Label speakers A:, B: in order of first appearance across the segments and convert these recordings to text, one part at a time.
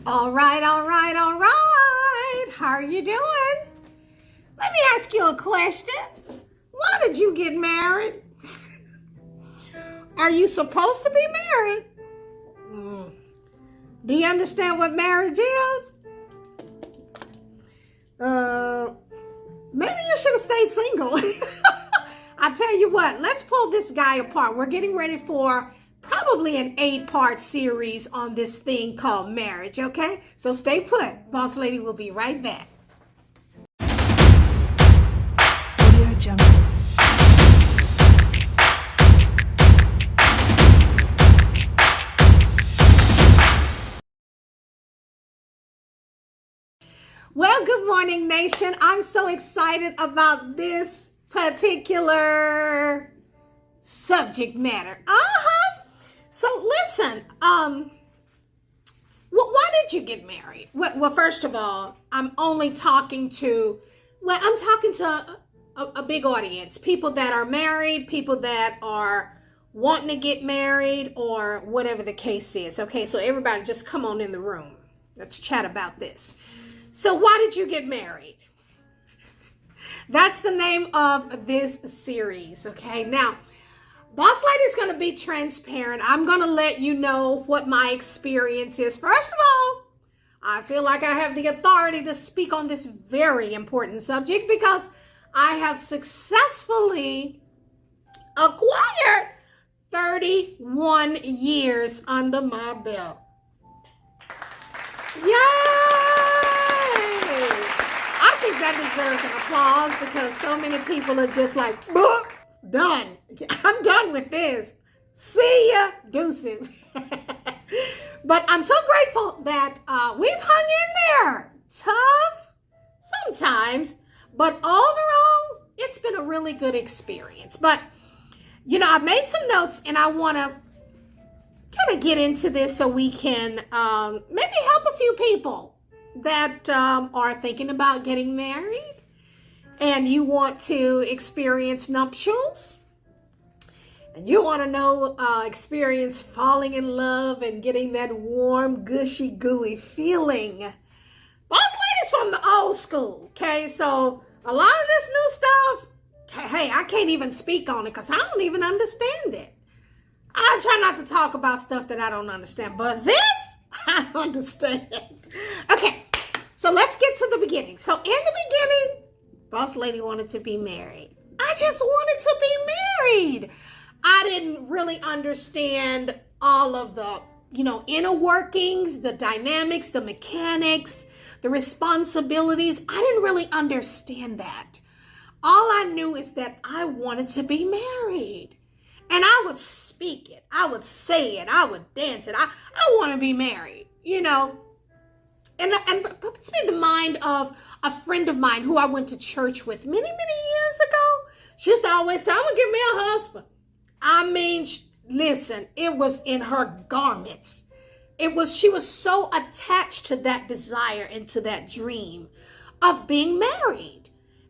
A: All right, all right, all right. How are you doing? Let me ask you a question. Why did you get married? Are you supposed to be married? Do you understand what marriage is? Maybe you should have stayed single. I tell you what, let's pull this guy apart. We're getting ready for probably an 8-part series on this thing called marriage, okay? So stay put. Boss Lady will be right back. Well, good morning, nation. I'm so excited about this particular subject matter. So listen, why did you get married? Well, first of all, I'm talking to a big audience, people that are married, people that are wanting to get married, or whatever the case is. Okay, so everybody just come on in the room. Let's chat about this. So why did you get married? That's the name of this series, okay? Now, Boss Lady's going to be transparent. I'm going to let you know what my experience is. First of all, I feel like I have the authority to speak on this very important subject because I have successfully acquired 31 years under my belt. Yay! I think that deserves an applause because so many people are just like, done. I'm done with this. See ya, deuces. But I'm so grateful that we've hung in there. Tough sometimes, but overall, it's been a really good experience. But, you know, I've made some notes and I want to kind of get into this so we can maybe help a few people that are thinking about getting married and you want to experience nuptials and you want to know experience falling in love and getting that warm, gushy, gooey feeling. Boss Lady's from the old school, okay? So a lot of this new stuff, hey, I can't even speak on it because I don't even understand it. I try not to talk about stuff that I don't understand, but this I understand. Okay, so let's get to the beginning. So in the beginning, Boss Lady wanted to be married. I just wanted to be married. I didn't really understand all of the, inner workings, the dynamics, the mechanics, the responsibilities. I didn't really understand that. All I knew is that I wanted to be married. And I would speak it. I would say it. I would dance it. I want to be married, And puts me in the mind of a friend of mine who I went to church with many, many years ago. She used to always say, I'm going to give me a husband. I mean, listen, it was in her garments. She was so attached to that desire and to that dream of being married.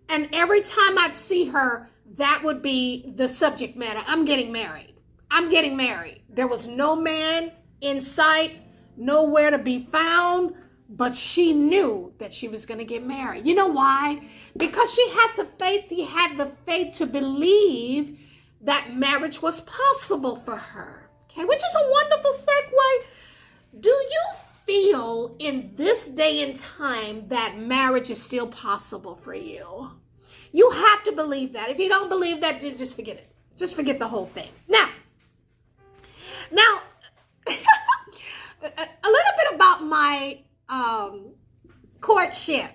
A: And every time I'd see her, that would be the subject matter. I'm getting married. I'm getting married. There was no man in sight, nowhere to be found, but she knew that she was going to get married. You know why? Because she had the faith to believe that marriage was possible for her. Okay, which is a wonderful segue. Do you feel in this day and time that marriage is still possible for you? You have to believe that. If you don't believe that, just forget it. Just forget the whole thing. Now, a little bit about my courtship.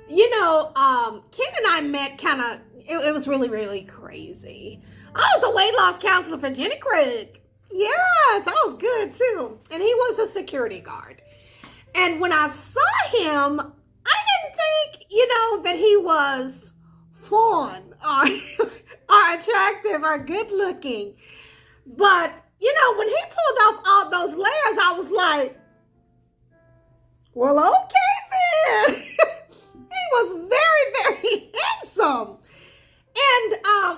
A: Ken and I met it was really, really crazy. I was a weight loss counselor for Jenny Craig. Yes, I was good too. And he was a security guard. And when I saw him, I didn't think, that he was fun or attractive or good looking. But, when he pulled off all those layers, I was like, well, okay then. He was very, very handsome. And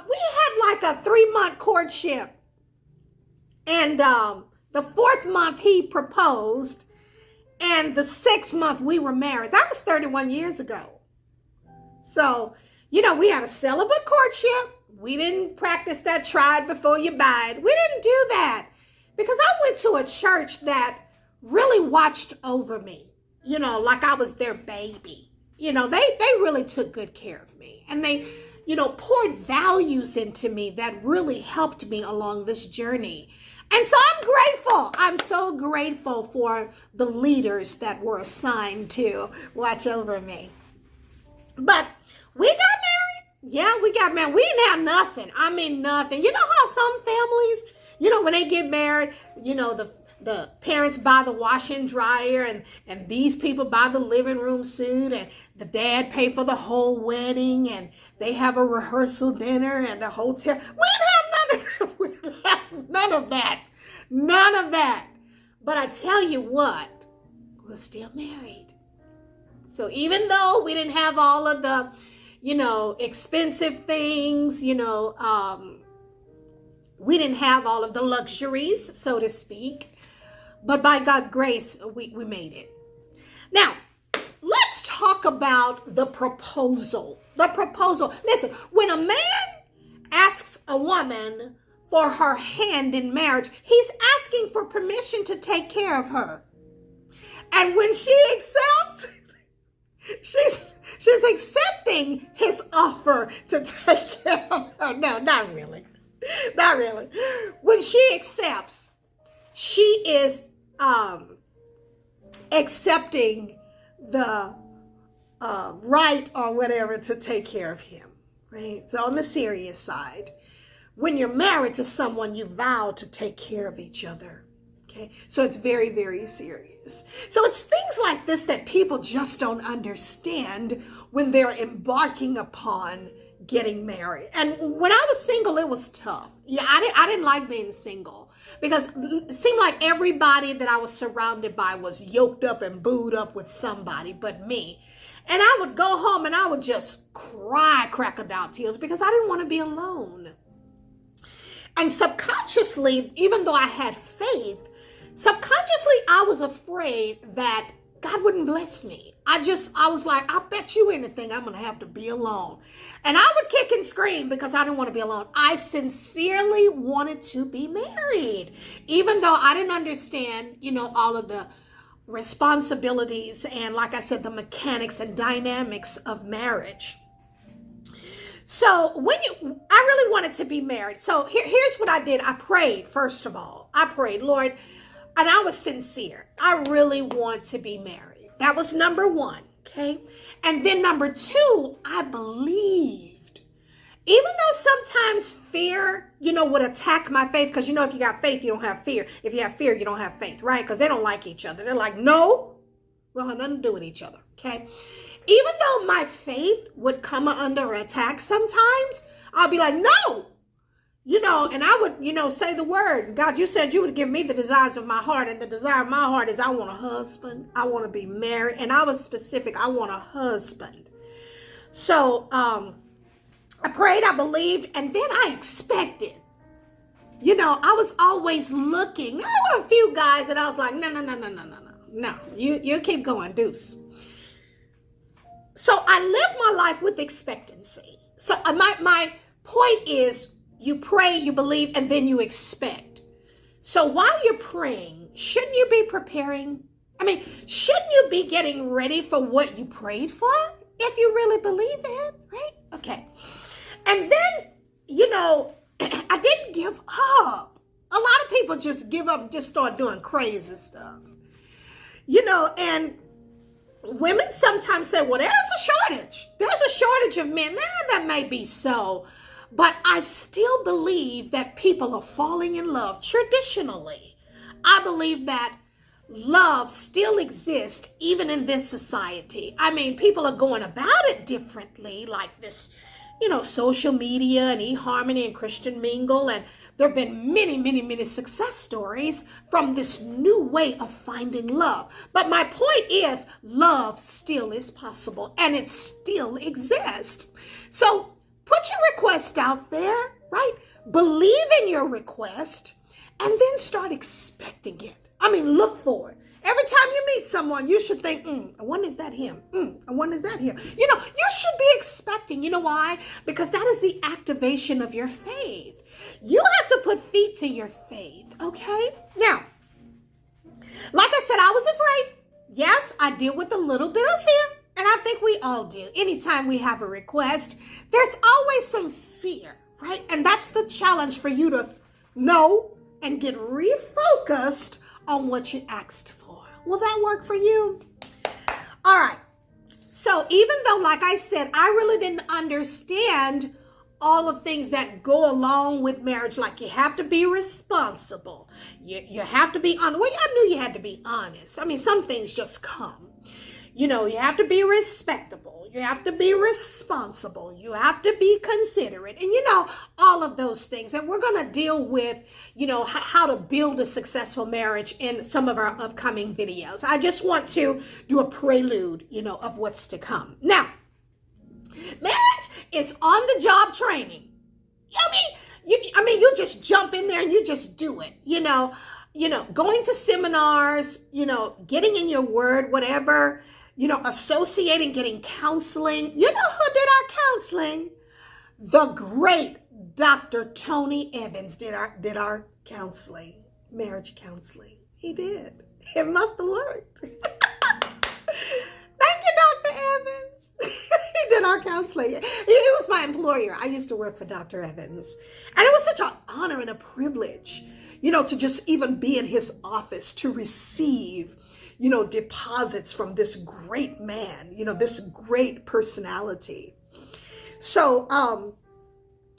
A: we had like a 3-month courtship. And the 4th month he proposed. And the 6th month we were married. That was 31 years ago. So, we had a celibate courtship. We didn't practice that try it before you buy it. We didn't do that because I went to a church that really watched over me, like I was their baby. They really took good care of me, and they, poured values into me that really helped me along this journey. And so I'm grateful. I'm so grateful for the leaders that were assigned to watch over me. But we got married. Yeah, we got married. We didn't have nothing. I mean, nothing. You know how some families, when they get married, the parents buy the washer and dryer, and these people buy the living room suit, and the dad pay for the whole wedding, and they have a rehearsal dinner and the hotel. We didn't have none of that. None of that. But I tell you what, we're still married. So even though we didn't have all of the, expensive things, we didn't have all of the luxuries, so to speak. But by God's grace, we made it. Now, let's talk about the proposal. The proposal. Listen, when a man asks a woman for her hand in marriage, he's asking for permission to take care of her. And when she accepts, she's accepting his offer to take care of her. No, not really. Not really. When she accepts, she is accepting the right or whatever to take care of him, right? So on the serious side, when you're married to someone, you vow to take care of each other. Okay, so it's very, very serious. So it's things like this that people just don't understand when they're embarking upon getting married. And when I was single, it was tough. Yeah, I didn't like being single because it seemed like everybody that I was surrounded by was yoked up and booed up with somebody but me. And I would go home and I would just cry crocodile tears because I didn't want to be alone. And subconsciously, even though I had faith, subconsciously, I was afraid that God wouldn't bless me. I was like, I bet you anything I'm going to have to be alone. And I would kick and scream because I didn't want to be alone. I sincerely wanted to be married, even though I didn't understand, all of the responsibilities and, like I said, the mechanics and dynamics of marriage. So I really wanted to be married. So here's what I did. I prayed, first of all. I prayed, Lord, and I was sincere. I really want to be married. That was number one, okay? And then number two, I believed. Even though sometimes fear, would attack my faith, because if you got faith, you don't have fear. If you have fear, you don't have faith, right? Because they don't like each other. They're like, no, we don't have nothing to do with each other, okay? Even though my faith would come under attack sometimes, I'll be like, no, and I would, say the word. God, you said you would give me the desires of my heart. And the desire of my heart is I want a husband. I want to be married. And I was specific. I want a husband. So I prayed, I believed, and then I expected. I was always looking. There were a few guys and I was like, no, you keep going, deuce. So I lived my life with expectancy. So my point is, you pray, you believe, and then you expect. So while you're praying, shouldn't you be preparing? Shouldn't you be getting ready for what you prayed for? If you really believe it, right? Okay. And then, I didn't give up. A lot of people just give up, just start doing crazy stuff. And women sometimes say, well, there's a shortage. There's a shortage of men. That may be so. But I still believe that people are falling in love traditionally. I believe that love still exists even in this society. People are going about it differently, like this, social media and eHarmony and Christian Mingle. And there have been many, many, many success stories from this new way of finding love. But my point is, love still is possible and it still exists. So put your request out there, right? Believe in your request and then start expecting it. Look for it. Every time you meet someone, you should think, I wonder is that him? I wonder is that him? You know, you should be expecting. You know why? Because that is the activation of your faith. You have to put feet to your faith, okay? Now, like I said, I was afraid. Yes, I deal with a little bit of fear. And I think we all do. Anytime we have a request, there's always some fear, right? And that's the challenge for you to know and get refocused on what you asked for. Will that work for you? All right. So even though, like I said, I really didn't understand all the things that go along with marriage, like you have to be responsible. You have to be honest. Well, I knew you had to be honest. I mean, some things just come. You know, you have to be respectable. You have to be responsible. You have to be considerate. And, you know, all of those things. And we're going to deal with, you know, how to build a successful marriage in some of our upcoming videos. I just want to do a prelude, you know, of what's to come. Now, marriage is on-the-job training. I mean, you just jump in there and you just do it, you know, going to seminars, you know, getting in your word, whatever, you know, associating, getting counseling. You know who did our counseling? The great Dr. Tony Evans did our counseling, marriage counseling. He did. It must have worked. Thank you, Dr. Evans. He did our counseling. He was my employer. I used to work for Dr. Evans. And it was such an honor and a privilege, you know, to just even be in his office, to receive, you know, deposits from this great man, you know, this great personality. So,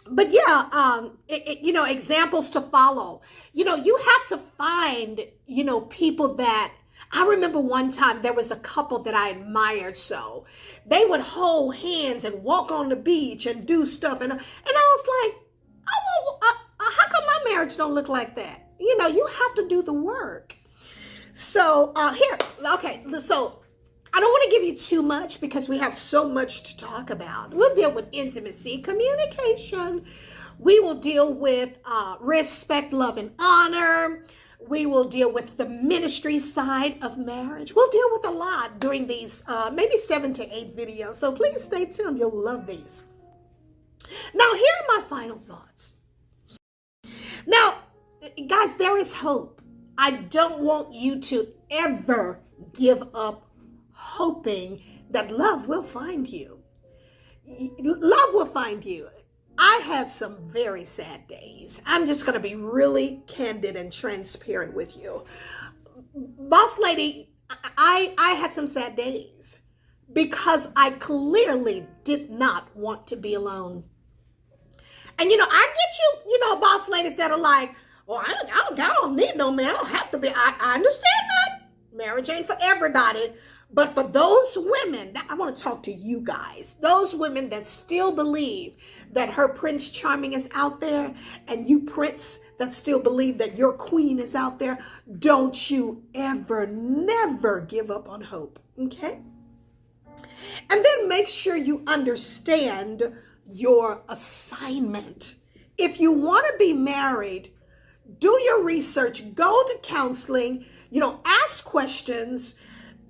A: but yeah, you know, examples to follow. You know, you have to find, you know, people that, I remember one time there was a couple that I admired so. They would hold hands and walk on the beach and do stuff. And I was like, oh, how come my marriage don't look like that? You know, you have to do the work. So okay, so I don't want to give you too much because we have so much to talk about. We'll deal with intimacy, communication. We will deal with respect, love, and honor. We will deal with the ministry side of marriage. We'll deal with a lot during these maybe 7 to 8 videos. So please stay tuned. You'll love these. Now, here are my final thoughts. Now, guys, there is hope. I don't want you to ever give up hoping that love will find you. Love will find you. I had some very sad days. I'm just going to be really candid and transparent with you. Boss lady, I had some sad days because I clearly did not want to be alone. And, you know, I get you, you know, boss ladies that are like, well, I don't need no man. I don't have to be. I understand that. Marriage ain't for everybody. But for those women, I want to talk to you guys. Those women that still believe that her Prince Charming is out there, and you prince that still believe that your queen is out there, don't you ever, never give up on hope, okay? And then make sure you understand your assignment. If you want to be married, do your research, go to counseling, you know, ask questions.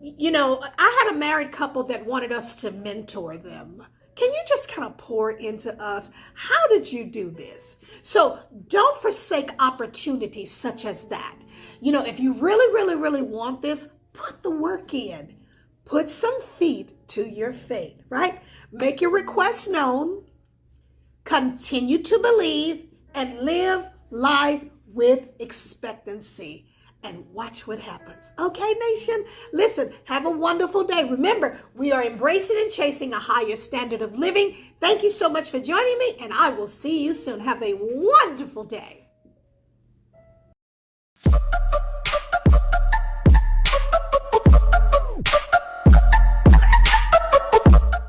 A: You know, I had a married couple that wanted us to mentor them. Can you just kind of pour into us? How did you do this? So don't forsake opportunities such as that. You know, if you really, really, really want this, put the work in. Put some feet to your faith, right? Make your requests known. Continue to believe and live life with expectancy. And watch what happens. Okay, nation? Listen, have a wonderful day. Remember, we are embracing and chasing a higher standard of living. Thank you so much for joining me, and I will see you soon. Have a wonderful day.